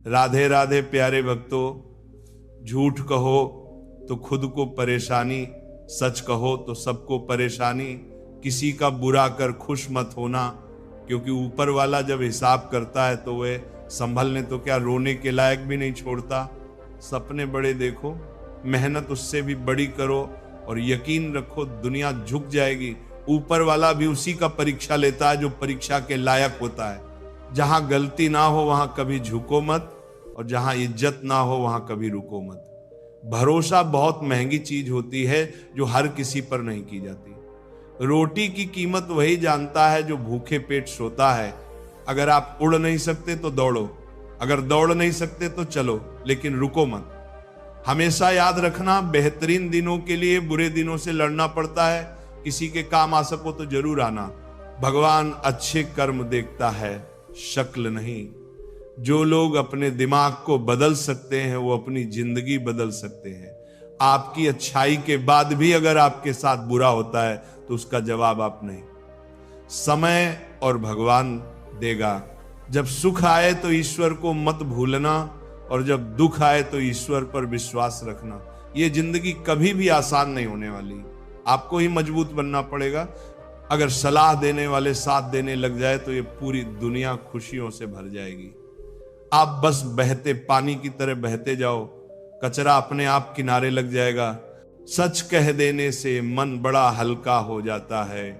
राधे राधे प्यारे भक्तों, झूठ कहो तो खुद को परेशानी, सच कहो तो सबको परेशानी। किसी का बुरा कर खुश मत होना, क्योंकि ऊपर वाला जब हिसाब करता है तो वह संभलने तो क्या रोने के लायक भी नहीं छोड़ता। सपने बड़े देखो, मेहनत उससे भी बड़ी करो और यकीन रखो दुनिया झुक जाएगी। ऊपर वाला भी उसी का परीक्षा लेता है जो परीक्षा के लायक होता है। जहां गलती ना हो वहां कभी झुको मत, और जहां इज्जत ना हो वहां कभी रुको मत। भरोसा बहुत महंगी चीज होती है जो हर किसी पर नहीं की जाती। रोटी की कीमत वही जानता है जो भूखे पेट सोता है। अगर आप उड़ नहीं सकते तो दौड़ो, अगर दौड़ नहीं सकते तो चलो, लेकिन रुको मत। हमेशा याद रखना, बेहतरीन दिनों के लिए बुरे दिनों से लड़ना पड़ता है। किसी के काम आ सको तो जरूर आना। भगवान अच्छे कर्म देखता है, शक्ल नहीं। जो लोग अपने दिमाग को बदल सकते हैं वो अपनी जिंदगी बदल सकते हैं। आपकी अच्छाई के बाद भी अगर आपके साथ बुरा होता है तो उसका जवाब आप नहीं, समय और भगवान देगा। जब सुख आए तो ईश्वर को मत भूलना, और जब दुख आए तो ईश्वर पर विश्वास रखना। ये जिंदगी कभी भी आसान नहीं होने वाली, आपको ही मजबूत बनना पड़ेगा। अगर सलाह देने वाले साथ देने लग जाए तो ये पूरी दुनिया खुशियों से भर जाएगी। आप बस बहते पानी की तरह बहते जाओ, कचरा अपने आप किनारे लग जाएगा। सच कह देने से मन बड़ा हल्का हो जाता है,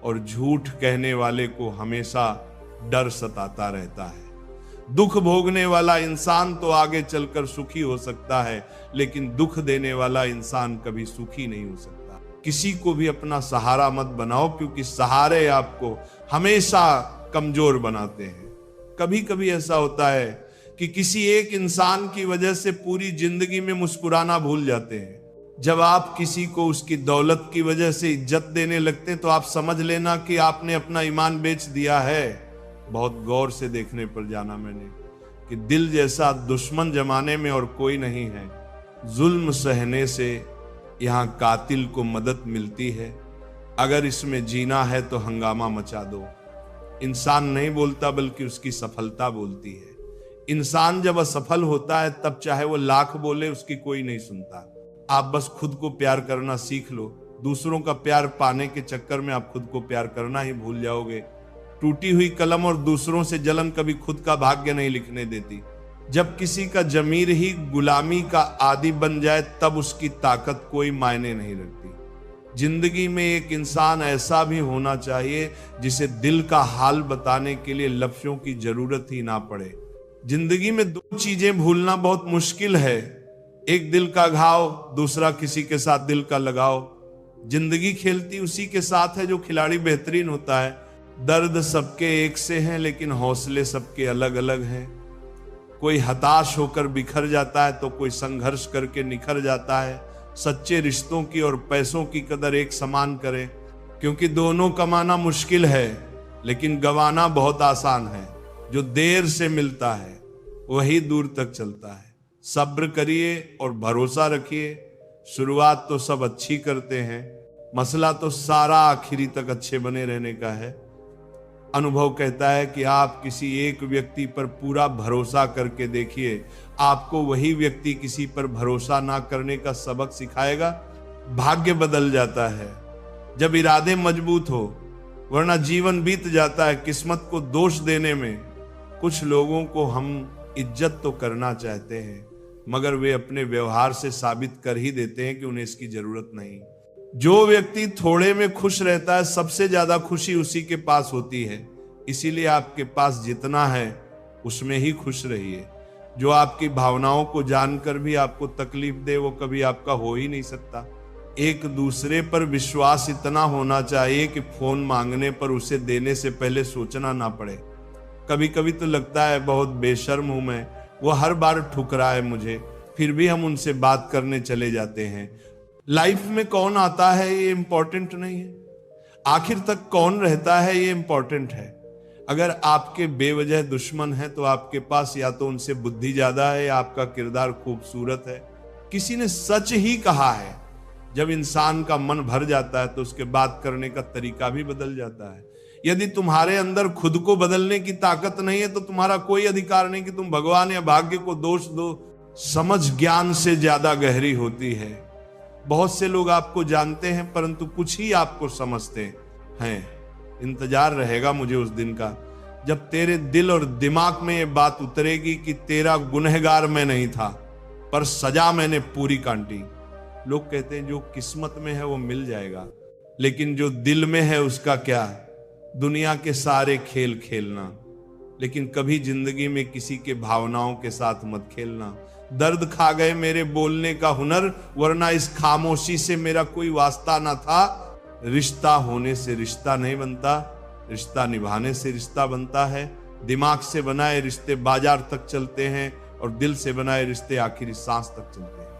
और झूठ कहने वाले को हमेशा डर सताता रहता है। दुख भोगने वाला इंसान तो आगे चलकर सुखी हो सकता है, लेकिन दुख देने वाला इंसान कभी सुखी नहीं हो सकता। किसी को भी अपना सहारा मत बनाओ, क्योंकि सहारे आपको हमेशा कमजोर बनाते हैं। कभी कभी ऐसा होता है कि किसी एक इंसान की वजह से पूरी जिंदगी में मुस्कुराना भूल जाते हैं। जब आप किसी को उसकी दौलत की वजह से इज्जत देने लगते हैं तो आप समझ लेना कि आपने अपना ईमान बेच दिया है। बहुत गौर से देखने पर जाना मैंने कि दिल जैसा दुश्मन जमाने में और कोई नहीं है। जुल्म सहने से यहाँ कातिल को मदद मिलती है। अगर इसमें जीना है तो हंगामा मचा दो। इंसान नहीं बोलता बल्कि उसकी सफलता बोलती है। इंसान जब असफल होता है तब चाहे वो लाख बोले उसकी कोई नहीं सुनता। आप बस खुद को प्यार करना सीख लो। दूसरों का प्यार पाने के चक्कर में आप खुद को प्यार करना ही भूल जाओगे। टूटी हुई कलम और दूसरों से जलन कभी खुद का भाग्य नहीं लिखने देती। जब किसी का जमीर ही गुलामी का आदी बन जाए तब उसकी ताकत कोई मायने नहीं रखती। जिंदगी में एक इंसान ऐसा भी होना चाहिए जिसे दिल का हाल बताने के लिए लफ्जों की जरूरत ही ना पड़े। जिंदगी में दो चीजें भूलना बहुत मुश्किल है, एक दिल का घाव, दूसरा किसी के साथ दिल का लगाव। जिंदगी खेलती उसी के साथ है जो खिलाड़ी बेहतरीन होता है। दर्द सबके एक से हैं लेकिन हौसले सबके अलग अलग हैं। कोई हताश होकर बिखर जाता है तो कोई संघर्ष करके निखर जाता है। सच्चे रिश्तों की और पैसों की कदर एक समान करें, क्योंकि दोनों कमाना मुश्किल है लेकिन गंवाना बहुत आसान है। जो देर से मिलता है वही दूर तक चलता है। सब्र करिए और भरोसा रखिए। शुरुआत तो सब अच्छी करते हैं, मसला तो सारा आखिरी तक अच्छे बने रहने का है। अनुभव कहता है कि आप किसी एक व्यक्ति पर पूरा भरोसा करके देखिए, आपको वही व्यक्ति किसी पर भरोसा ना करने का सबक सिखाएगा। भाग्य बदल जाता है जब इरादे मजबूत हो, वरना जीवन बीत जाता है किस्मत को दोष देने में। कुछ लोगों को हम इज्जत तो करना चाहते हैं मगर वे अपने व्यवहार से साबित कर ही देते हैं कि उन्हें इसकी जरूरत नहीं। जो व्यक्ति थोड़े में खुश रहता है सबसे ज्यादा खुशी उसी के पास होती है। इसीलिए आपके पास जितना है उसमें ही खुश रहिए। जो आपकी भावनाओं को जानकर भी आपको तकलीफ दे वो कभी आपका हो ही नहीं सकता। एक दूसरे पर विश्वास इतना होना चाहिए कि फोन मांगने पर उसे देने से पहले सोचना ना पड़े। कभी कभी तो लगता है बहुत बेशर्म हूं मैं, वो हर बार ठुकराए मुझे, फिर भी हम उनसे बात करने चले जाते हैं। लाइफ में कौन आता है ये इंपॉर्टेंट नहीं है, आखिर तक कौन रहता है ये इंपॉर्टेंट है। अगर आपके बेवजह दुश्मन है तो आपके पास या तो उनसे बुद्धि ज्यादा है या आपका किरदार खूबसूरत है। किसी ने सच ही कहा है, जब इंसान का मन भर जाता है तो उसके बात करने का तरीका भी बदल जाता है। यदि तुम्हारे अंदर खुद को बदलने की ताकत नहीं है तो तुम्हारा कोई अधिकार नहीं कि तुम भगवान या भाग्य को दोष दो। समझ ज्ञान से ज्यादा गहरी होती है। बहुत से लोग आपको जानते हैं परंतु कुछ ही आपको समझते हैं। इंतजार रहेगा मुझे उस दिन का जब तेरे दिल और दिमाग में ये बात उतरेगी कि तेरा गुनहगार मैं नहीं था पर सजा मैंने पूरी काटी। लोग कहते हैं जो किस्मत में है वो मिल जाएगा, लेकिन जो दिल में है उसका क्या। दुनिया के सारे खेल खेलना, लेकिन कभी जिंदगी में किसी के भावनाओं के साथ मत खेलना। दर्द खा गए मेरे बोलने का हुनर, वरना इस खामोशी से मेरा कोई वास्ता ना था। रिश्ता होने से रिश्ता नहीं बनता, रिश्ता निभाने से रिश्ता बनता है। दिमाग से बनाए रिश्ते बाजार तक चलते हैं और दिल से बनाए रिश्ते आखिरी सांस तक चलते हैं।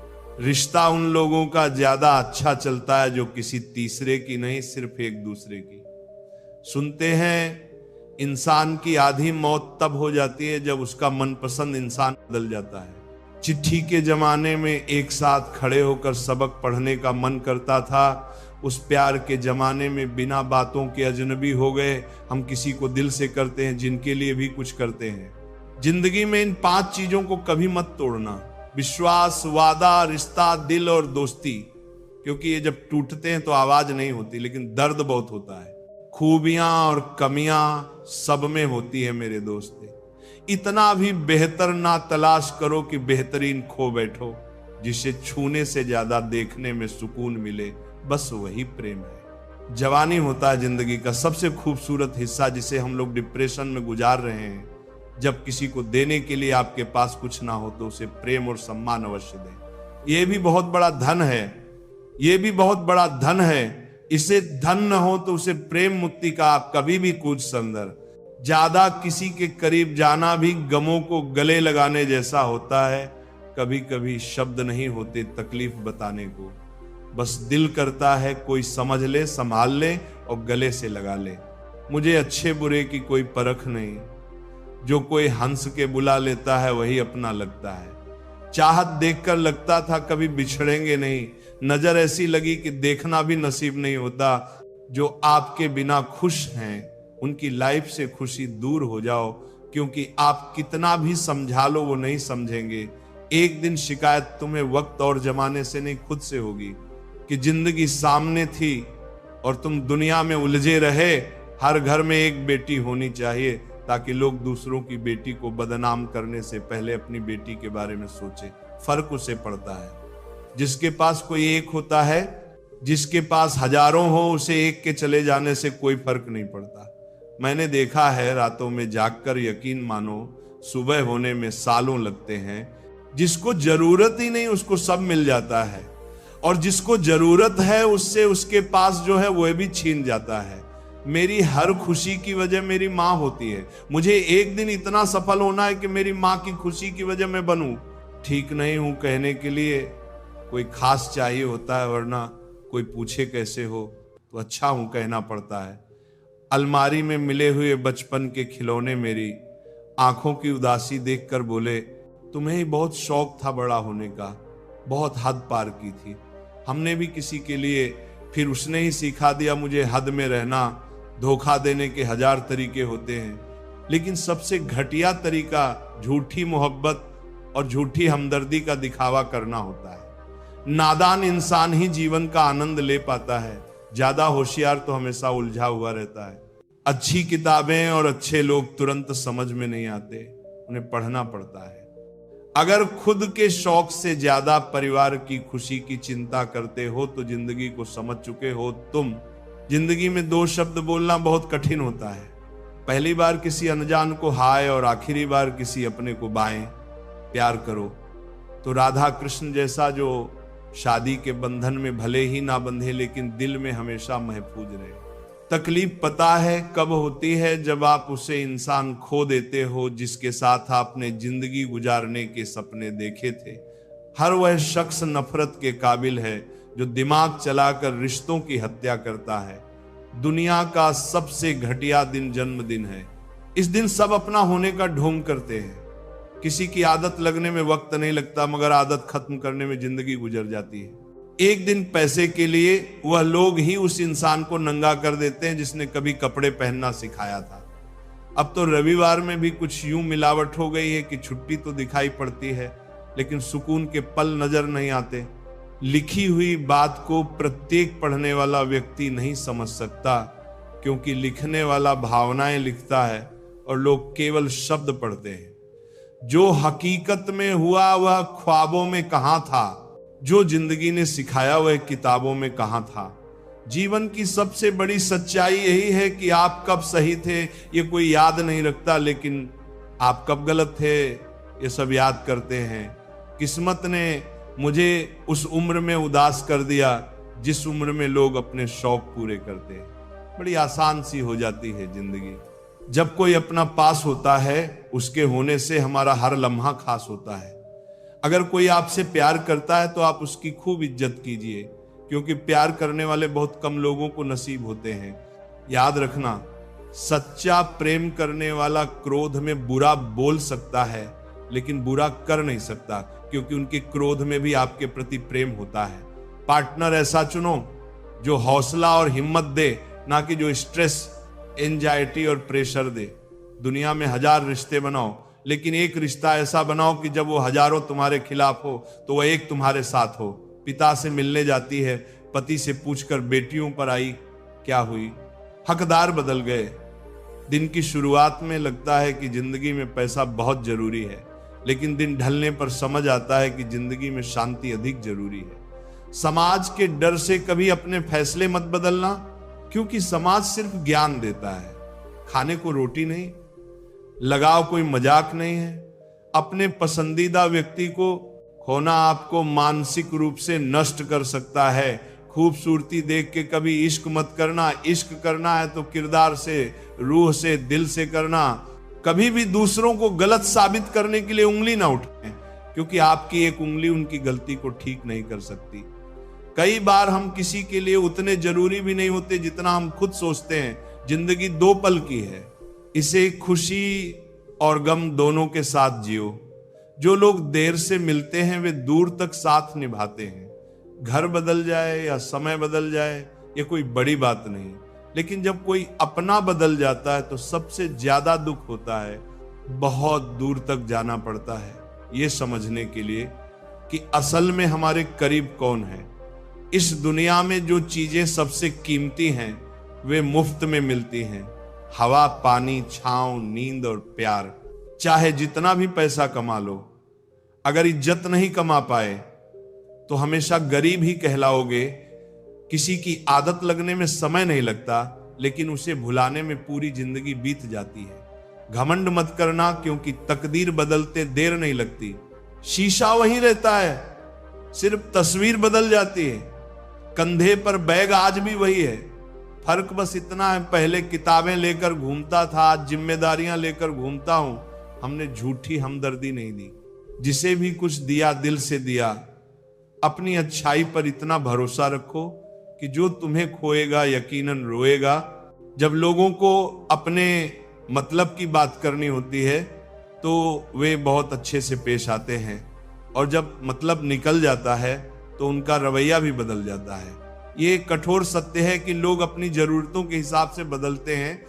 रिश्ता उन लोगों का ज्यादा अच्छा चलता है जो किसी तीसरे की नहीं, सिर्फ एक दूसरे की। सुनते हैं इंसान की आधी मौत तब हो जाती है जब उसका मनपसंद इंसान बदल जाता है। चिट्ठी के जमाने में एक साथ खड़े होकर सबक पढ़ने का मन करता था, उस प्यार के जमाने में बिना बातों के अजनबी हो गए। हम किसी को दिल से करते हैं, जिनके लिए भी कुछ करते हैं। जिंदगी में इन 5 चीजों को कभी मत तोड़ना, विश्वास, वादा, रिश्ता, दिल और दोस्ती। क्योंकि ये जब टूटते हैं तो आवाज नहीं होती, लेकिन दर्द बहुत होता है। खूबियां और कमियां सब में होती है मेरे दोस्त। इतना भी बेहतर ना तलाश करो कि बेहतरीन खो बैठो। जिसे छूने से ज्यादा देखने में सुकून मिले, बस वही प्रेम है। जवानी होता है जिंदगी का सबसे खूबसूरत हिस्सा, जिसे हम लोग डिप्रेशन में गुजार रहे हैं। जब किसी को देने के लिए आपके पास कुछ ना हो तो उसे प्रेम और सम्मान अवश्य दें। यह भी बहुत बड़ा धन है, यह भी बहुत बड़ा धन है। इसे धन न हो तो उसे प्रेम मुक्ति का आप कभी भी कूद संदर। ज्यादा किसी के करीब जाना भी गमों को गले लगाने जैसा होता है। कभी कभी शब्द नहीं होते तकलीफ बताने को, बस दिल करता है कोई समझ ले, संभाल ले और गले से लगा ले। मुझे अच्छे बुरे की कोई परख नहीं, जो कोई हंस के बुला लेता है वही अपना लगता है। चाहत देखकर लगता था कभी बिछड़ेंगे नहीं, नजर ऐसी लगी कि देखना भी नसीब नहीं होता। जो आपके बिना खुश हैं उनकी लाइफ से खुशी दूर हो जाओ, क्योंकि आप कितना भी समझा लो वो नहीं समझेंगे। एक दिन शिकायत तुम्हें वक्त और जमाने से नहीं खुद से होगी कि जिंदगी सामने थी और तुम दुनिया में उलझे रहे। हर घर में एक बेटी होनी चाहिए ताकि लोग दूसरों की बेटी को बदनाम करने से पहले अपनी बेटी के बारे में सोचे। फर्क उसे पड़ता है जिसके पास कोई एक होता है, जिसके पास हजारों हो उसे एक के चले जाने से कोई फर्क नहीं पड़ता। मैंने देखा है रातों में जागकर यकीन मानो सुबह होने में सालों लगते हैं। जिसको जरूरत ही नहीं उसको सब मिल जाता है, और जिसको जरूरत है उससे उसके पास जो है वह भी छीन जाता है। मेरी हर खुशी की वजह मेरी माँ होती है। मुझे एक दिन इतना सफल होना है कि मेरी माँ की खुशी की वजह मैं बनूं। ठीक नहीं हूं कहने के लिए कोई खास चाहिए होता है, वरना कोई पूछे कैसे हो तो अच्छा हूं कहना पड़ता है। अलमारी में मिले हुए बचपन के खिलौने मेरी आंखों की उदासी देखकर बोले, तुम्हें ही बहुत शौक था बड़ा होने का, बहुत हद पार की थी। हमने भी किसी के लिए, फिर उसने ही सिखा दिया मुझे हद में रहना। धोखा देने के 1000 तरीके होते हैं, लेकिन सबसे घटिया तरीका झूठी मोहब्बत और झूठी हमदर्दी का दिखावा करना होता है। नादान इंसान ही जीवन का आनंद ले पाता है, ज्यादा होशियार तो हमेशा उलझा हुआ रहता है। अच्छी किताबें और अच्छे लोग तुरंत समझ में नहीं आते, उन्हें पढ़ना पड़ता है। अगर खुद के शौक से ज्यादा परिवार की खुशी की चिंता करते हो तो जिंदगी को समझ चुके हो तुम। जिंदगी में 2 शब्द बोलना बहुत कठिन होता है। पहली बार किसी अनजान को हाय और आखिरी बार किसी अपने को बाएं। प्यार करो तो राधा कृष्ण जैसा जो शादी के बंधन में भले ही ना बंधे लेकिन दिल में हमेशा महफूज रहे। तकलीफ पता है कब होती है, जब आप उसे इंसान खो देते हो जिसके साथ आपने जिंदगी गुजारने के सपने देखे थे। हर वह शख्स नफरत के काबिल है जो दिमाग चलाकर रिश्तों की हत्या करता है। दुनिया का सबसे घटिया दिन जन्मदिन है। इस दिन सब अपना होने का ढोंग करते हैं। किसी की आदत लगने में वक्त नहीं लगता, मगर आदत खत्म करने में जिंदगी गुजर जाती है। एक दिन पैसे के लिए वह लोग ही उस इंसान को नंगा कर देते हैं जिसने कभी कपड़े पहनना सिखाया था। अब तो रविवार में भी कुछ यूं मिलावट हो गई है कि छुट्टी तो दिखाई पड़ती है लेकिन सुकून के पल नजर नहीं आते। लिखी हुई बात को प्रत्येक पढ़ने वाला व्यक्ति नहीं समझ सकता, क्योंकि लिखने वाला भावनाएं लिखता है और लोग केवल शब्द पढ़ते हैं। जो हकीकत में हुआ वह ख्वाबों में कहां था, जो जिंदगी ने सिखाया वह किताबों में कहां था। जीवन की सबसे बड़ी सच्चाई यही है कि आप कब सही थे ये कोई याद नहीं रखता, लेकिन आप कब गलत थे ये सब याद करते हैं। किस्मत ने मुझे उस उम्र में उदास कर दिया जिस उम्र में लोग अपने शौक पूरे करते हैं। बड़ी आसान सी हो जाती है जिंदगी। जब कोई अपना पास होता है उसके होने से हमारा हर लम्हा खास होता है। अगर कोई आपसे प्यार करता है तो आप उसकी खूब इज्जत कीजिए, क्योंकि प्यार करने वाले बहुत कम लोगों को नसीब होते हैं। याद रखना, सच्चा प्रेम करने वाला क्रोध में बुरा बोल सकता है लेकिन बुरा कर नहीं सकता, क्योंकि उनके क्रोध में भी आपके प्रति प्रेम होता है। पार्टनर ऐसा चुनो जो हौसला और हिम्मत दे, ना कि जो स्ट्रेस, एंजाइटी और प्रेशर दे। दुनिया में 1000 रिश्ते बनाओ, लेकिन एक रिश्ता ऐसा बनाओ कि जब वो हजारों तुम्हारे खिलाफ हो तो वह एक तुम्हारे साथ हो। पिता से मिलने जाती है, पति से पूछकर बेटियों पर आई क्या हुई। हकदार बदल गए। दिन की शुरुआत में लगता है कि जिंदगी में पैसा बहुत जरूरी है, लेकिन दिन ढलने पर समझ आता है कि जिंदगी में शांति अधिक जरूरी है। समाज के डर से कभी अपने फैसले मत बदलना, क्योंकि समाज सिर्फ ज्ञान देता है, खाने को रोटी नहीं। लगाव कोई मजाक नहीं है। अपने पसंदीदा व्यक्ति को खोना आपको मानसिक रूप से नष्ट कर सकता है। खूबसूरती देख के कभी इश्क मत करना। इश्क करना है तो किरदार से, रूह से, दिल से करना। कभी भी दूसरों को गलत साबित करने के लिए उंगली ना उठाएं, क्योंकि आपकी एक उंगली उनकी गलती को ठीक नहीं कर सकती। कई बार हम किसी के लिए उतने जरूरी भी नहीं होते जितना हम खुद सोचते हैं। जिंदगी 2 पल की है, इसे खुशी और गम दोनों के साथ जियो। जो लोग देर से मिलते हैं वे दूर तक साथ निभाते हैं। घर बदल जाए या समय बदल जाए ये कोई बड़ी बात नहीं, लेकिन जब कोई अपना बदल जाता है तो सबसे ज्यादा दुख होता है। बहुत दूर तक जाना पड़ता है ये समझने के लिए कि असल में हमारे करीब कौन है। इस दुनिया में जो चीजें सबसे कीमती हैं वे मुफ्त में मिलती हैं। हवा, पानी, छांव, नींद और प्यार। चाहे जितना भी पैसा कमा लो, अगर इज्जत नहीं कमा पाए तो हमेशा गरीब ही कहलाओगे। किसी की आदत लगने में समय नहीं लगता, लेकिन उसे भुलाने में पूरी जिंदगी बीत जाती है। घमंड मत करना, क्योंकि तकदीर बदलते देर नहीं लगती। शीशा वहीं रहता है, सिर्फ तस्वीर बदल जाती है। कंधे पर बैग आज भी वही है, फर्क बस इतना है, पहले किताबें लेकर घूमता था, आज जिम्मेदारियां लेकर घूमता हूं। हमने झूठी हमदर्दी नहीं दी। जिसे भी कुछ दिया दिल से दिया। अपनी अच्छाई पर इतना भरोसा रखो कि जो तुम्हें खोएगा यकीनन रोएगा। जब लोगों को अपने मतलब की बात करनी होती है तो वे बहुत अच्छे से पेश आते हैं, और जब मतलब निकल जाता है तो उनका रवैया भी बदल जाता है। ये कठोर सत्य है कि लोग अपनी जरूरतों के हिसाब से बदलते हैं,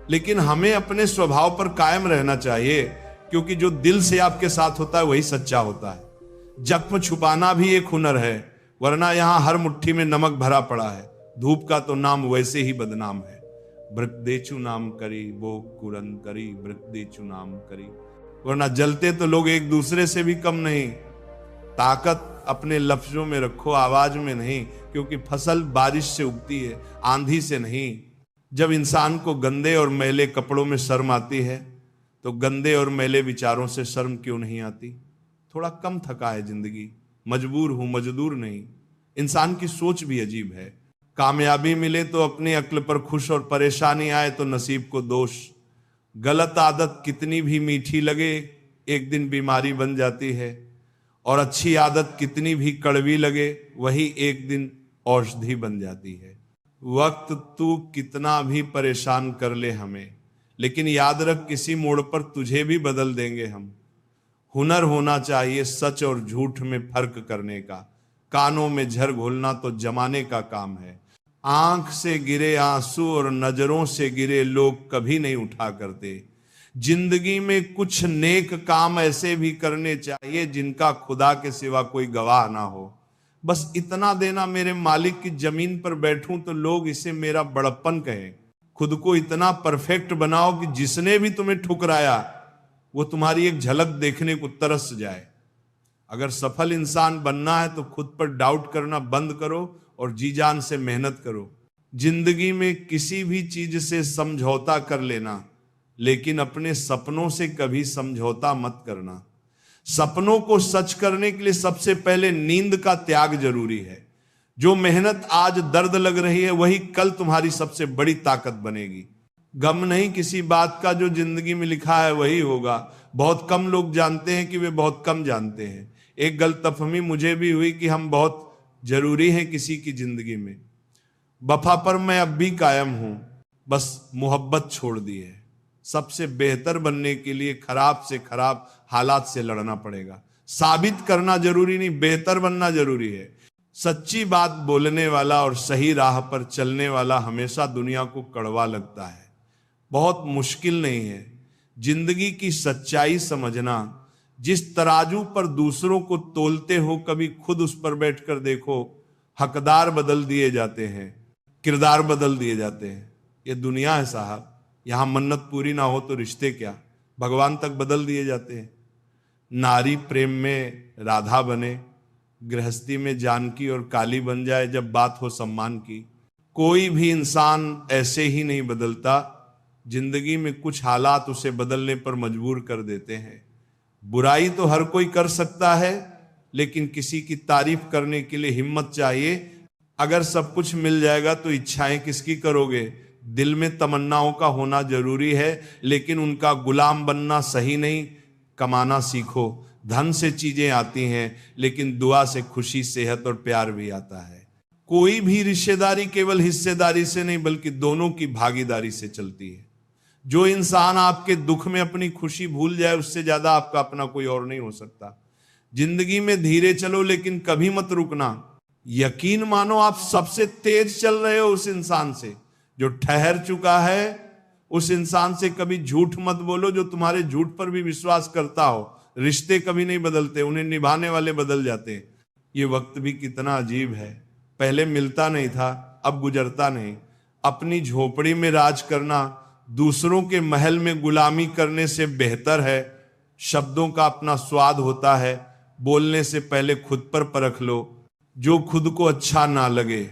लेकिन हमें अपने स्वभाव पर कायम रहना चाहिए, क्योंकि जो दिल से आपके साथ होता है वही सच्चा होता है। जख्म छुपाना भी एक हुनर है, वरना यहां हर मुट्ठी में नमक भरा पड़ा है। धूप का तो नाम वैसे ही बदनाम है। ब्रतदेचु नाम करी वो कुरन करी, ब्रतदेचु नाम करी। वरना जलते तो लोग एक दूसरे से भी कम नहीं। ताकत अपने लफ्जों में रखो, आवाज में नहीं, क्योंकि फसल बारिश से उगती है, आंधी से नहीं। जब इंसान को गंदे और मैले कपड़ों में शर्म आती है तो गंदे और मैले विचारों से शर्म क्यों नहीं आती। थोड़ा कम थका है जिंदगी, मजबूर हूं, मजदूर नहीं। इंसान की सोच भी अजीब है। कामयाबी मिले तो अपनी अक्ल पर खुश, और परेशानी आए तो नसीब को दोष। गलत आदत कितनी भी मीठी लगे एक दिन बीमारी बन जाती है, और अच्छी आदत कितनी भी कड़वी लगे वही एक दिन औषधि बन जाती है। वक्त तू कितना भी परेशान कर ले हमें, लेकिन याद रख किसी मोड़ पर तुझे भी बदल देंगे हम। हुनर होना चाहिए सच और झूठ में फर्क करने का। कानों में झर घोलना तो जमाने का काम है। आंख से गिरे आंसू और नजरों से गिरे लोग कभी नहीं उठा करते। जिंदगी में कुछ नेक काम ऐसे भी करने चाहिए जिनका खुदा के सिवा कोई गवाह ना हो। बस इतना देना, मेरे मालिक की जमीन पर बैठूं तो लोग इसे मेरा बड़प्पन कहें। खुद को इतना परफेक्ट बनाओ कि जिसने भी तुम्हें ठुकराया वो तुम्हारी एक झलक देखने को तरस जाए। अगर सफल इंसान बनना है तो खुद पर डाउट करना बंद करो और जी जान से मेहनत करो। जिंदगी में किसी भी चीज से समझौता कर लेना, लेकिन अपने सपनों से कभी समझौता मत करना। सपनों को सच करने के लिए सबसे पहले नींद का त्याग जरूरी है। जो मेहनत आज दर्द लग रही है वही कल तुम्हारी सबसे बड़ी ताकत बनेगी। गम नहीं किसी बात का, जो जिंदगी में लिखा है वही होगा। बहुत कम लोग जानते हैं कि वे बहुत कम जानते हैं। एक गलतफहमी मुझे भी हुई कि हम बहुत जरूरी हैं किसी की जिंदगी में। वफा पर मैं अब भी कायम हूं, बस मोहब्बत छोड़ दी है। सबसे बेहतर बनने के लिए खराब से खराब हालात से लड़ना पड़ेगा। साबित करना जरूरी नहीं, बेहतर बनना जरूरी है। सच्ची बात बोलने वाला और सही राह पर चलने वाला हमेशा दुनिया को कड़वा लगता है। बहुत मुश्किल नहीं है जिंदगी की सच्चाई समझना। जिस तराजू पर दूसरों को तोलते हो, कभी खुद उस पर बैठकर देखो। हकदार बदल दिए जाते हैं, किरदार बदल दिए जाते हैं। ये दुनिया है साहब, यहां मन्नत पूरी ना हो तो रिश्ते क्या, भगवान तक बदल दिए जाते हैं। नारी प्रेम में राधा बने, गृहस्थी में जानकी और काली बन जाए जब बात हो सम्मान की। कोई भी इंसान ऐसे ही नहीं बदलता। जिंदगी में कुछ हालात उसे बदलने पर मजबूर कर देते हैं। बुराई तो हर कोई कर सकता है, लेकिन किसी की तारीफ करने के लिए हिम्मत चाहिए। अगर सब कुछ मिल जाएगा तो इच्छाएं किसकी करोगे। दिल में तमन्नाओं का होना जरूरी है, लेकिन उनका गुलाम बनना सही नहीं। कमाना सीखो। धन से चीजें आती हैं, लेकिन दुआ से खुशी, सेहत और प्यार भी आता है। कोई भी रिश्तेदारी केवल हिस्सेदारी से नहीं बल्कि दोनों की भागीदारी से चलती है। जो इंसान आपके दुख में अपनी खुशी भूल जाए, उससे ज्यादा आपका अपना कोई और नहीं हो सकता। जिंदगी में धीरे चलो, लेकिन कभी मत रुकना। यकीन मानो आप सबसे तेज चल रहे हो उस इंसान से जो ठहर चुका है। उस इंसान से कभी झूठ मत बोलो जो तुम्हारे झूठ पर भी विश्वास करता हो। रिश्ते कभी नहीं बदलते, उन्हें निभाने वाले बदल जाते हैं। ये वक्त भी कितना अजीब है, पहले मिलता नहीं था, अब गुजरता नहीं। अपनी झोपड़ी में राज करना दूसरों के महल में गुलामी करने से बेहतर है। शब्दों का अपना स्वाद होता है, बोलने से पहले खुद पर परख लो। जो खुद को अच्छा ना लगे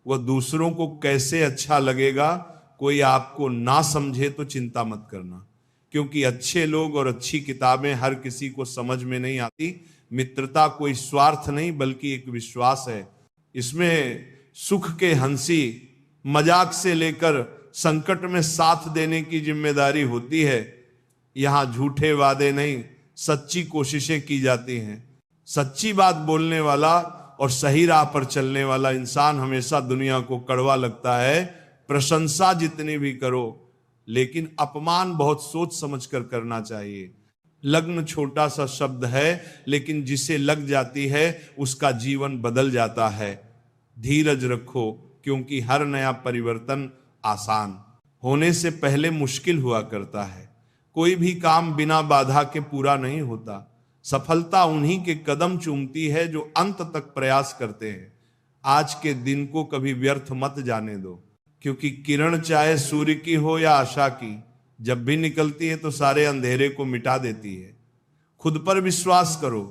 वह दूसरों को कैसे अच्छा लगेगा। कोई आपको ना समझे तो चिंता मत करना, क्योंकि अच्छे लोग और अच्छी किताबें हर किसी को समझ में नहीं आती। मित्रता कोई स्वार्थ नहीं बल्कि एक विश्वास है। इसमें सुख के हंसी मजाक से लेकर संकट में साथ देने की जिम्मेदारी होती है। यहां झूठे वादे नहीं, सच्ची कोशिशें की जाती हैं। सच्ची बात बोलने वाला और सही राह पर चलने वाला इंसान हमेशा दुनिया को कड़वा लगता है। प्रशंसा जितनी भी करो, लेकिन अपमान बहुत सोच समझकर करना चाहिए। लग्न छोटा सा शब्द है, लेकिन जिसे लग जाती है उसका जीवन बदल जाता है। धीरज रखो, क्योंकि हर नया परिवर्तन आसान होने से पहले मुश्किल हुआ करता है। कोई भी काम बिना बाधा के पूरा नहीं होता। सफलता उन्हीं के कदम चूमती है जो अंत तक प्रयास करते हैं। आज के दिन को कभी व्यर्थ मत जाने दो, क्योंकि किरण चाहे सूर्य की हो या आशा की, जब भी निकलती है तो सारे अंधेरे को मिटा देती है। खुद पर विश्वास करो,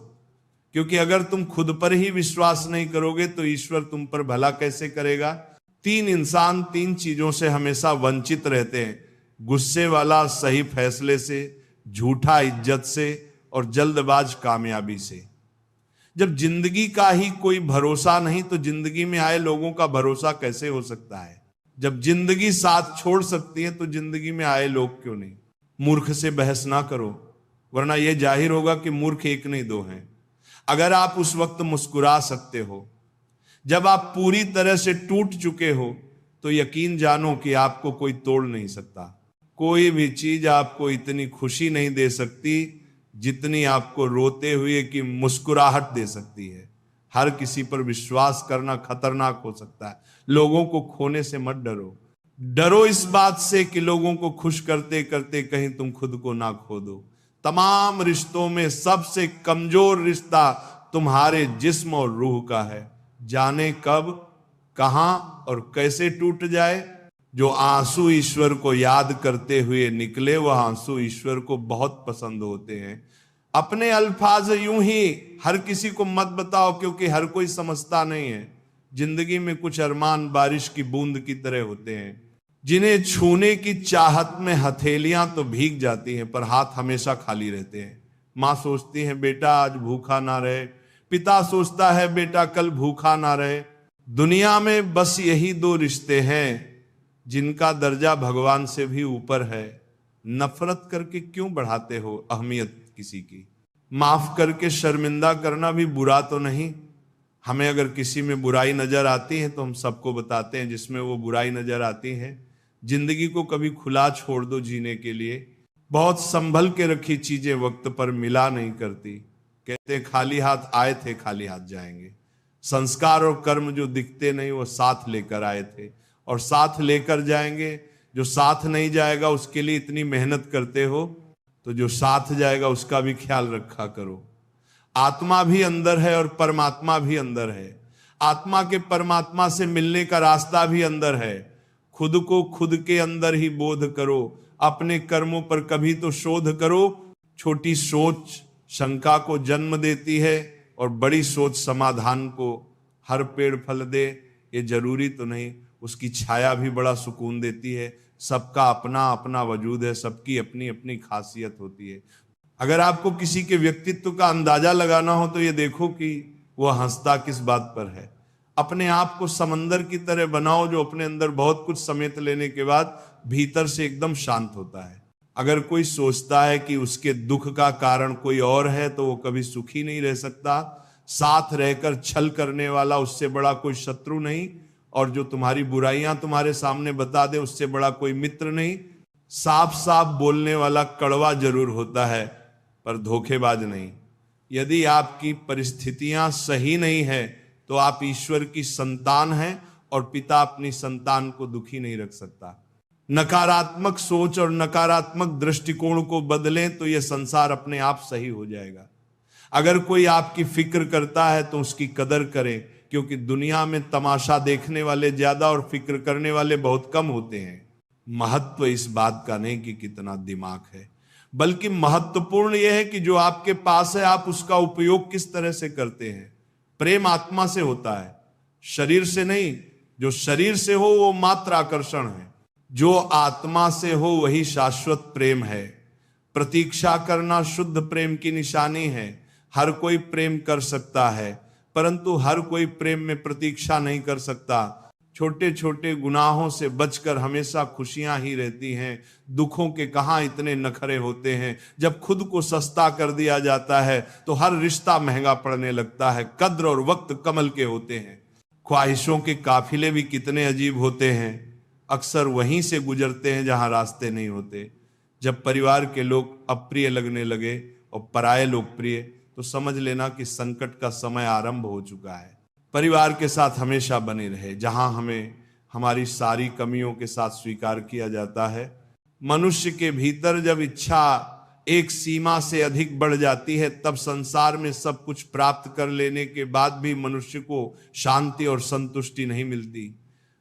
क्योंकि अगर तुम खुद पर ही विश्वास नहीं करोगे तो ईश्वर तुम पर भला कैसे करेगा। 3 इंसान 3 चीजों से हमेशा वंचित रहते हैं: गुस्से वाला सही फैसले से, झूठा इज्जत से, और जल्दबाज कामयाबी से। जब जिंदगी का ही कोई भरोसा नहीं तो जिंदगी में आए लोगों का भरोसा कैसे हो सकता है। जब जिंदगी साथ छोड़ सकती है तो जिंदगी में आए लोग क्यों नहीं। मूर्ख से बहस ना करो, वरना यह जाहिर होगा कि मूर्ख एक नहीं दो हैं। अगर आप उस वक्त मुस्कुरा सकते हो जब आप पूरी तरह से टूट चुके हो, तो यकीन जानो कि आपको कोई तोड़ नहीं सकता। कोई भी चीज आपको इतनी खुशी नहीं दे सकती जितनी आपको रोते हुए की मुस्कुराहट दे सकती है। हर किसी पर विश्वास करना खतरनाक हो सकता है। लोगों को खोने से मत डरो, डरो इस बात से कि लोगों को खुश करते करते कहीं तुम खुद को ना खो दो। तमाम रिश्तों में सबसे कमजोर रिश्ता तुम्हारे जिस्म और रूह का है। जाने कब, कहां और कैसे टूट जाए। जो आंसू ईश्वर को याद करते हुए निकले, वह आंसू ईश्वर को बहुत पसंद होते हैं। अपने अल्फाज यूं ही हर किसी को मत बताओ, क्योंकि हर कोई समझता नहीं है। जिंदगी में कुछ अरमान बारिश की बूंद की तरह होते हैं, जिन्हें छूने की चाहत में हथेलियां तो भीग जाती हैं, पर हाथ हमेशा खाली रहते हैं। माँ सोचती है बेटा आज भूखा ना रहे, पिता सोचता है बेटा कल भूखा ना रहे। दुनिया में बस यही दो रिश्ते हैं जिनका दर्जा भगवान से भी ऊपर है। नफरत करके क्यों बढ़ाते हो अहमियत किसी की। माफ करके शर्मिंदा करना भी बुरा तो नहीं। हमें अगर किसी में बुराई नजर आती है तो हम सबको बताते हैं जिसमें वो बुराई नजर आती है। जिंदगी को कभी खुला छोड़ दो जीने के लिए। बहुत संभल के रखी चीजें वक्त पर मिला नहीं करती। कहते खाली हाथ आए थे खाली हाथ जाएंगे। संस्कार और कर्म जो दिखते नहीं वो साथ लेकर आए थे और साथ लेकर जाएंगे। जो साथ नहीं जाएगा उसके लिए इतनी मेहनत करते हो, तो जो साथ जाएगा उसका भी ख्याल रखा करो। आत्मा भी अंदर है और परमात्मा भी अंदर है। आत्मा के परमात्मा से मिलने का रास्ता भी अंदर है। खुद को खुद के अंदर ही बोध करो। अपने कर्मों पर कभी तो शोध करो। छोटी सोच शंका को जन्म देती है और बड़ी सोच समाधान को। हर पेड़ फल दे ये जरूरी तो नहीं, उसकी छाया भी बड़ा सुकून देती है। सबका अपना अपना वजूद है, सबकी अपनी अपनी खासियत होती है। अगर आपको किसी के व्यक्तित्व का अंदाजा लगाना हो तो ये देखो कि वह हंसता किस बात पर है। अपने आप को समंदर की तरह बनाओ जो अपने अंदर बहुत कुछ समेट लेने के बाद भीतर से एकदम शांत होता है। अगर कोई सोचता है कि उसके दुख का कारण कोई और है तो वो कभी सुखी नहीं रह सकता। साथ रहकर छल करने वाला उससे बड़ा कोई शत्रु नहीं, और जो तुम्हारी बुराइयां तुम्हारे सामने बता दे उससे बड़ा कोई मित्र नहीं। साफ साफ बोलने वाला कड़वा जरूर होता है पर धोखेबाज नहीं। यदि आपकी परिस्थितियां सही नहीं है तो आप ईश्वर की संतान हैं और पिता अपनी संतान को दुखी नहीं रख सकता। नकारात्मक सोच और नकारात्मक दृष्टिकोण को बदलें तो यह संसार अपने आप सही हो जाएगा। अगर कोई आपकी फिक्र करता है तो उसकी कदर करें, क्योंकि दुनिया में तमाशा देखने वाले ज्यादा और फिक्र करने वाले बहुत कम होते हैं। महत्व इस बात का नहीं कि कितना दिमाग है, बल्कि महत्वपूर्ण यह है कि जो आपके पास है आप उसका उपयोग किस तरह से करते हैं। प्रेम आत्मा से होता है, शरीर से नहीं। जो शरीर से हो वो मात्र आकर्षण है, जो आत्मा से हो वही शाश्वत प्रेम है। प्रतीक्षा करना शुद्ध प्रेम की निशानी है। हर कोई प्रेम कर सकता है, परंतु हर कोई प्रेम में प्रतीक्षा नहीं कर सकता। छोटे छोटे गुनाहों से बचकर हमेशा खुशियां ही रहती हैं। दुखों के कहां इतने नखरे होते हैं। जब खुद को सस्ता कर दिया जाता है तो हर रिश्ता महंगा पड़ने लगता है। कद्र और वक्त कमल के होते हैं। ख्वाहिशों के काफिले भी कितने अजीब होते हैं, अक्सर वहीं से गुजरते हैं जहां रास्ते नहीं होते। जब परिवार के लोग अप्रिय लगने लगे और पराये लोग प्रिय, तो समझ लेना कि संकट का समय आरंभ हो चुका है। परिवार के साथ हमेशा बने रहे, जहां हमें हमारी सारी कमियों के साथ स्वीकार किया जाता है। मनुष्य के भीतर जब इच्छा एक सीमा से अधिक बढ़ जाती है, तब संसार में सब कुछ प्राप्त कर लेने के बाद भी मनुष्य को शांति और संतुष्टि नहीं मिलती।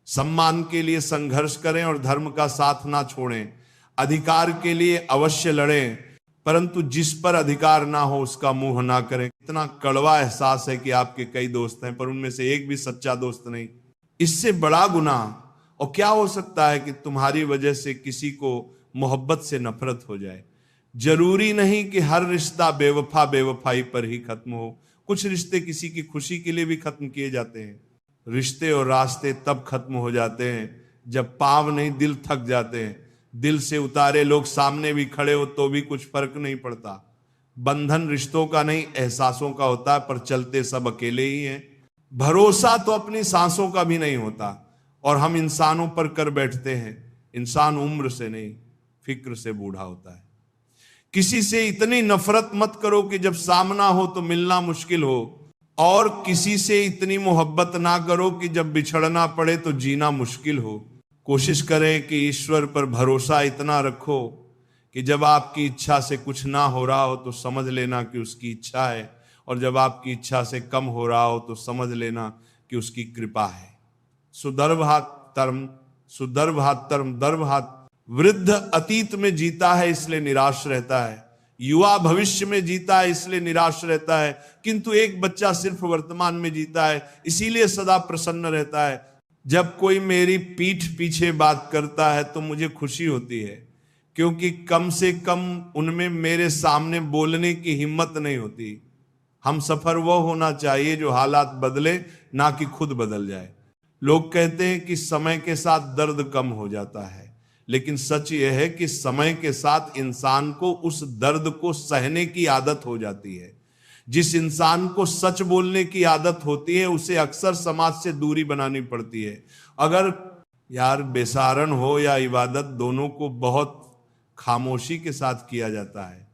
सम्मान के लिए संघर्ष करें और धर्म का साथ ना छोड़ें। अधिकार के लिए अवश्य लड़ें, परंतु जिस पर अधिकार ना हो उसका मुंह ना करें। इतना कड़वा एहसास है कि आपके कई दोस्त हैं पर उनमें से एक भी सच्चा दोस्त नहीं। इससे बड़ा गुनाह और क्या हो सकता है कि तुम्हारी वजह से किसी को मोहब्बत से नफरत हो जाए। जरूरी नहीं कि हर रिश्ता बेवफा बेवफाई पर ही खत्म हो। कुछ रिश्ते किसी की खुशी के लिए भी खत्म किए जाते हैं। रिश्ते और रास्ते तब खत्म हो जाते हैं जब पांव नहीं दिल थक जाते हैं। दिल से उतारे लोग सामने भी खड़े हो तो भी कुछ फर्क नहीं पड़ता। बंधन रिश्तों का नहीं एहसासों का होता है, पर चलते सब अकेले ही हैं। भरोसा तो अपनी सांसों का भी नहीं होता और हम इंसानों पर कर बैठते हैं। इंसान उम्र से नहीं फिक्र से बूढ़ा होता है। किसी से इतनी नफरत मत करो कि जब सामना हो तो मिलना मुश्किल हो। और किसी से इतनी मोहब्बत ना करो कि जब बिछड़ना पड़े तो जीना मुश्किल हो। कोशिश करें कि ईश्वर पर भरोसा इतना रखो कि जब आपकी इच्छा से कुछ ना हो रहा हो तो समझ लेना कि उसकी इच्छा है, और जब आपकी इच्छा से कम हो रहा हो तो समझ लेना कि उसकी कृपा है। सुदर्भातरम दर्भात। वृद्ध अतीत में जीता है इसलिए निराश रहता है, युवा भविष्य में जीता है इसलिए निराश रहता है, किंतु एक बच्चा सिर्फ वर्तमान में जीता है इसीलिए सदा प्रसन्न रहता है। जब कोई मेरी पीठ पीछे बात करता है तो मुझे खुशी होती है, क्योंकि कम से कम उनमें मेरे सामने बोलने की हिम्मत नहीं होती। हम सफर वो होना चाहिए जो हालात बदले, ना कि खुद बदल जाए। लोग कहते हैं कि समय के साथ दर्द कम हो जाता है, लेकिन सच यह है कि समय के साथ इंसान को उस दर्द को सहने की आदत हो जाती है। जिस इंसान को सच बोलने की आदत होती है उसे अक्सर समाज से दूरी बनानी पड़ती है। अगर यार बेसारन हो या इबादत, दोनों को बहुत खामोशी के साथ किया जाता है।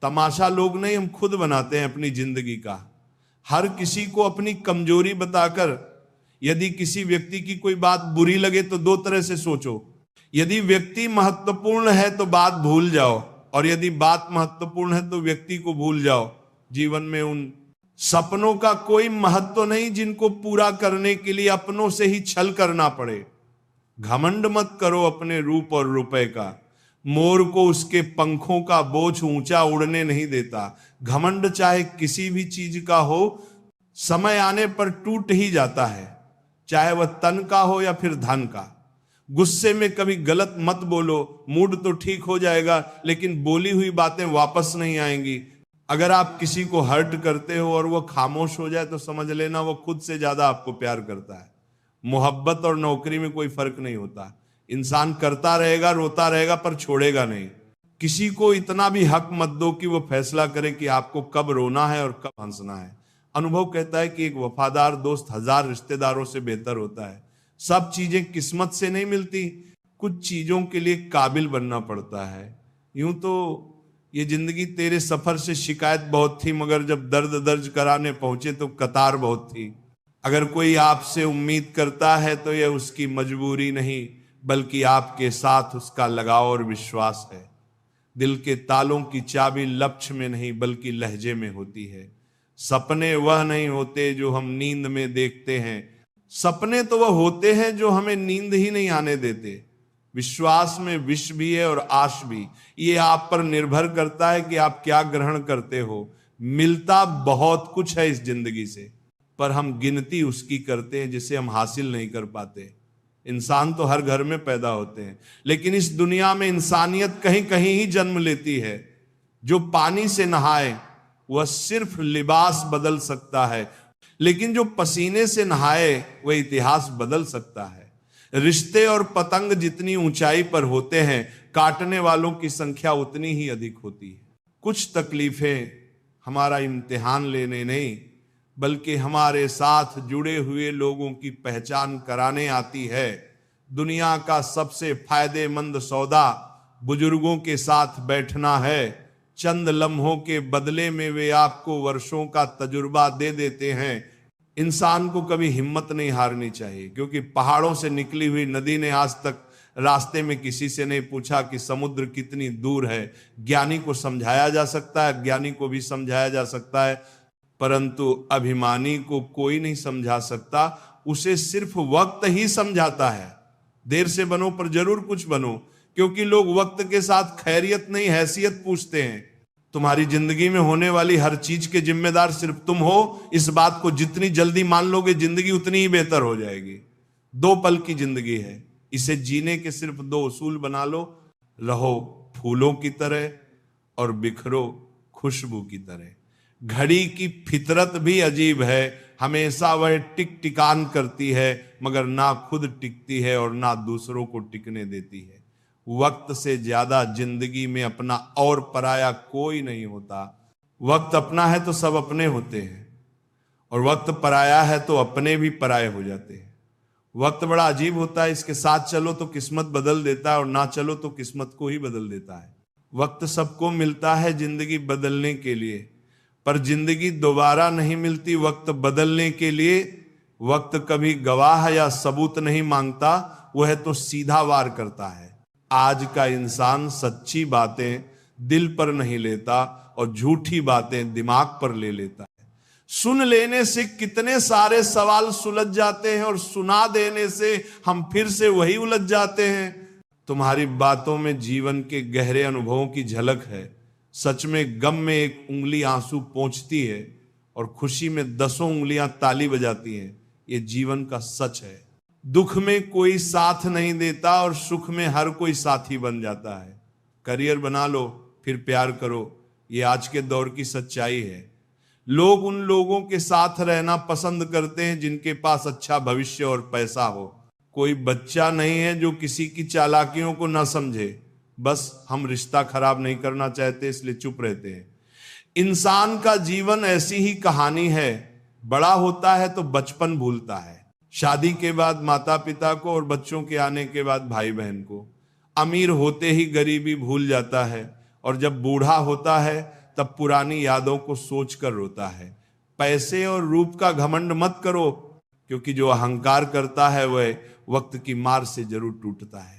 तमाशा लोग नहीं, हम खुद बनाते हैं अपनी जिंदगी का। हर किसी को अपनी कमजोरी बताकर, यदि किसी व्यक्ति की कोई बात बुरी लगे तो दो तरह से सोचो। यदि व्यक्ति महत्वपूर्ण है तो बात भूल जाओ, और यदि बात महत्वपूर्ण है तो व्यक्ति को भूल जाओ। जीवन में उन सपनों का कोई महत्व नहीं जिनको पूरा करने के लिए अपनों से ही छल करना पड़े। घमंड मत करो अपने रूप और रुपए का। मोर को उसके पंखों का बोझ ऊंचा उड़ने नहीं देता। घमंड चाहे किसी भी चीज का हो, समय आने पर टूट ही जाता है, चाहे वह तन का हो या फिर धन का। गुस्से में कभी गलत मत बोलो, मूड तो ठीक हो जाएगा लेकिन बोली हुई बातें वापस नहीं आएंगी। अगर आप किसी को हर्ट करते हो और वो खामोश हो जाए तो समझ लेना वो खुद से ज्यादा आपको प्यार करता है। मोहब्बत और नौकरी में कोई फर्क नहीं होता। इंसान करता रहेगा, रोता रहेगा, पर छोड़ेगा नहीं। किसी को इतना भी हक मत दो कि वो फैसला करे कि आपको कब रोना है और कब हंसना है। अनुभव कहता है कि एक वफादार दोस्त 1000 रिश्तेदारों से बेहतर होता है। सब चीजें किस्मत से नहीं मिलती, कुछ चीजों के लिए काबिल बनना पड़ता है। यूं तो ये जिंदगी तेरे सफर से शिकायत बहुत थी, मगर जब दर्द दर्ज कराने पहुंचे तो कतार बहुत थी। अगर कोई आपसे उम्मीद करता है तो यह उसकी मजबूरी नहीं, बल्कि आपके साथ उसका लगाव और विश्वास है। दिल के तालों की चाबी लक्ष्य में नहीं बल्कि लहजे में होती है। सपने वह नहीं होते जो हम नींद में देखते हैं, सपने तो वह होते हैं जो हमें नींद ही नहीं आने देते। विश्वास में विष भी है और आश भी। ये आप पर निर्भर करता है कि आप क्या ग्रहण करते हो। मिलता बहुत कुछ है इस जिंदगी से, पर हम गिनती उसकी करते हैं जिसे हम हासिल नहीं कर पाते। इंसान तो हर घर में पैदा होते हैं, लेकिन इस दुनिया में इंसानियत कहीं कहीं ही जन्म लेती है। जो पानी से नहाए वह सिर्फ लिबास बदल सकता है, लेकिन जो पसीने से नहाए वह इतिहास बदल सकता है। रिश्ते और पतंग जितनी ऊंचाई पर होते हैं, काटने वालों की संख्या उतनी ही अधिक होती है। कुछ तकलीफें हमारा इम्तिहान लेने नहीं बल्कि हमारे साथ जुड़े हुए लोगों की पहचान कराने आती है। दुनिया का सबसे फायदेमंद सौदा बुजुर्गों के साथ बैठना है। चंद लम्हों के बदले में वे आपको वर्षों का तजुर्बा दे देते हैं। इंसान को कभी हिम्मत नहीं हारनी चाहिए, क्योंकि पहाड़ों से निकली हुई नदी ने आज तक रास्ते में किसी से नहीं पूछा कि समुद्र कितनी दूर है। ज्ञानी को समझाया जा सकता है, ज्ञानी को भी समझाया जा सकता है, परंतु अभिमानी को कोई नहीं समझा सकता। उसे सिर्फ वक्त ही समझाता है। देर से बनो पर जरूर कुछ बनो, क्योंकि लोग वक्त के साथ खैरियत नहीं हैसियत पूछते हैं। तुम्हारी जिंदगी में होने वाली हर चीज के जिम्मेदार सिर्फ तुम हो। इस बात को जितनी जल्दी मान लोगे जिंदगी उतनी ही बेहतर हो जाएगी। 2 पल की जिंदगी है, इसे जीने के सिर्फ 2 उसूल बना लो। रहो फूलों की तरह और बिखरो खुशबू की तरह। घड़ी की फितरत भी अजीब है, हमेशा वह टिक टिकान करती है, मगर ना खुद टिकती है और ना दूसरों को टिकने देती है। वक्त से ज्यादा जिंदगी में अपना और पराया कोई नहीं होता। वक्त अपना है तो सब अपने होते हैं, और वक्त पराया है तो अपने भी पराये हो जाते हैं। वक्त बड़ा अजीब होता है, इसके साथ चलो तो किस्मत बदल देता है और ना चलो तो किस्मत को ही बदल देता है। वक्त सबको मिलता है जिंदगी बदलने के लिए, पर जिंदगी दोबारा नहीं मिलती वक्त बदलने के लिए। वक्त कभी गवाह या सबूत नहीं मांगता, वह तो सीधा वार करता है। आज का इंसान सच्ची बातें दिल पर नहीं लेता और झूठी बातें दिमाग पर ले लेता है। सुन लेने से कितने सारे सवाल सुलझ जाते हैं और सुना देने से हम फिर से वही उलझ जाते हैं। तुम्हारी बातों में जीवन के गहरे अनुभवों की झलक है। सच में गम में एक उंगली आंसू पोंछती है और खुशी में 10 उंगलियां ताली बजाती हैं। ये जीवन का सच है। दुख में कोई साथ नहीं देता और सुख में हर कोई साथी बन जाता है। करियर बना लो फिर प्यार करो, ये आज के दौर की सच्चाई है। लोग उन लोगों के साथ रहना पसंद करते हैं जिनके पास अच्छा भविष्य और पैसा हो। कोई बच्चा नहीं है जो किसी की चालाकियों को ना समझे। बस हम रिश्ता खराब नहीं करना चाहते इसलिए चुप रहते हैं। इंसान का जीवन ऐसी ही कहानी है। बड़ा होता है तो बचपन भूलता है, शादी के बाद माता पिता को और बच्चों के आने के बाद भाई बहन को। अमीर होते ही गरीबी भूल जाता है और जब बूढ़ा होता है तब पुरानी यादों को सोचकर रोता है। पैसे और रूप का घमंड मत करो, क्योंकि जो अहंकार करता है वह वक्त की मार से जरूर टूटता है।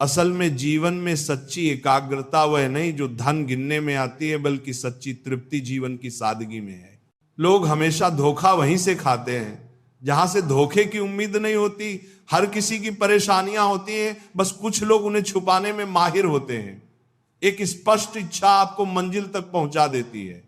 असल में जीवन में सच्ची एकाग्रता वह नहीं जो धन गिनने में आती है, बल्कि सच्ची तृप्ति जीवन की सादगी में है। लोग हमेशा धोखा वहीं से खाते हैं जहां से धोखे की उम्मीद नहीं होती। हर किसी की परेशानियां होती हैं, बस कुछ लोग उन्हें छुपाने में माहिर होते हैं। एक स्पष्ट इच्छा आपको मंजिल तक पहुंचा देती है।